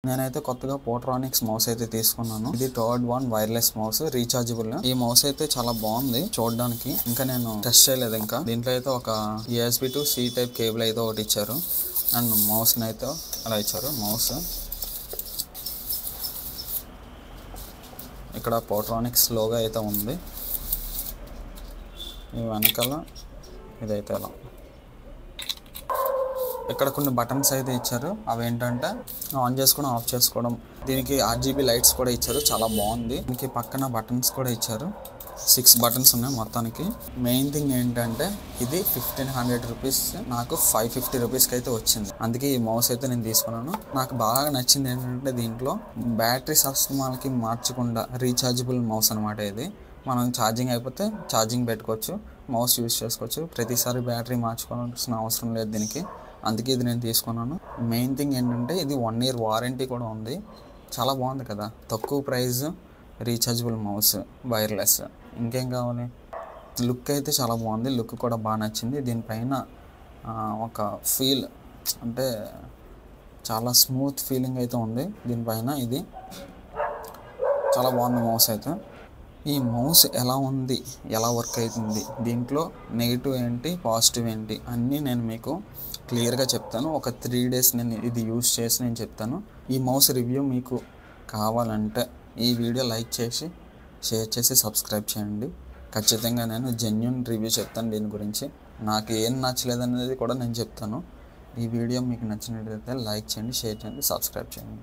నేనైతే కొత్తగా పోట్రానిక్స్ మౌస్ అయితే తీసుకున్నాను. ఇది third one wireless mouse, rechargeable. ఈ మౌస్ అయితే చాలా బాగుంది చూడడానికి. ఇంకా నేను టెస్ట్ చేయలేదు. ఇంకా దీంట్లో అయితే ఒక USB to C type cable అయితే ఒకటి ఇచ్చారు అండ్ మౌస్ అయితే అలా ఇచ్చారు. మౌస్ ఇక్కడ పోట్రానిక్స్ లోగో అయితే ఉంది. ఈ వెనకాల ఇదైతే అలా ఇక్కడ కొన్ని బటన్స్ అయితే ఇచ్చారు. అవి ఏంటంటే ఆన్ చేసుకోవడం, ఆఫ్ చేసుకోవడం. దీనికి RGB లైట్స్ కూడా ఇచ్చారు, చాలా బాగుంది. దీనికి పక్కన బటన్స్ కూడా ఇచ్చారు. 6 బటన్స్ ఉన్నాయి మొత్తానికి. మెయిన్ థింగ్ ఏంటంటే ఇది 1500 రూపీస్ నాకు 550 రూపీస్కి అయితే వచ్చింది. అందుకే ఈ మౌస్ అయితే నేను తీసుకున్నాను. నాకు బాగా నచ్చింది ఏంటంటే దీంట్లో బ్యాటరీ సిస్టమ్కి మార్చకుండా రీఛార్జబుల్ మౌస్ అనమాట. ఇది మనం ఛార్జింగ్ అయిపోతే ఛార్జింగ్ పెట్టుకోవచ్చు, మౌస్ యూజ్ చేసుకోవచ్చు. ప్రతిసారి బ్యాటరీ మార్చుకోవాల్సిన అవసరం లేదు దీనికి. అందుకే ఇది నేను తీసుకున్నాను. మెయిన్ థింగ్ ఏంటంటే ఇది 1 year వారంటీ కూడా ఉంది. చాలా బాగుంది కదా, తక్కువ ప్రైస్, రీఛార్జబుల్ మౌస్, వైర్లెస్. ఇంకేం కావాలి? లుక్ అయితే చాలా బాగుంది. లుక్ కూడా బాగా నచ్చింది. దీనిపైన ఒక ఫీల్ అంటే చాలా స్మూత్ ఫీలింగ్ అయితే ఉంది దీనిపైన. ఇది చాలా బాగుంది మౌస్ అయితే. ఈ మౌస్ ఎలా ఉంది, ఎలా వర్క్ అవుతుంది, దీంట్లో నెగిటివ్ ఏంటి, పాజిటివ్ ఏంటి అన్నీ నేను మీకు క్లియర్గా చెప్తాను. ఒక 3 days నేను ఇది యూజ్ చేసి నేను చెప్తాను. ఈ మౌస్ రివ్యూ మీకు కావాలంటే ఈ వీడియో లైక్ చేసి, షేర్ చేసి, సబ్స్క్రైబ్ చేయండి. ఖచ్చితంగా నేను జెన్యూన్ రివ్యూ చెప్తాను దీని గురించి. నాకు ఏం నచ్చలేదనేది కూడా నేను చెప్తాను. ఈ వీడియో మీకు నచ్చినట్లయితే లైక్ చేయండి, షేర్ చేయండి, సబ్స్క్రైబ్ చేయండి.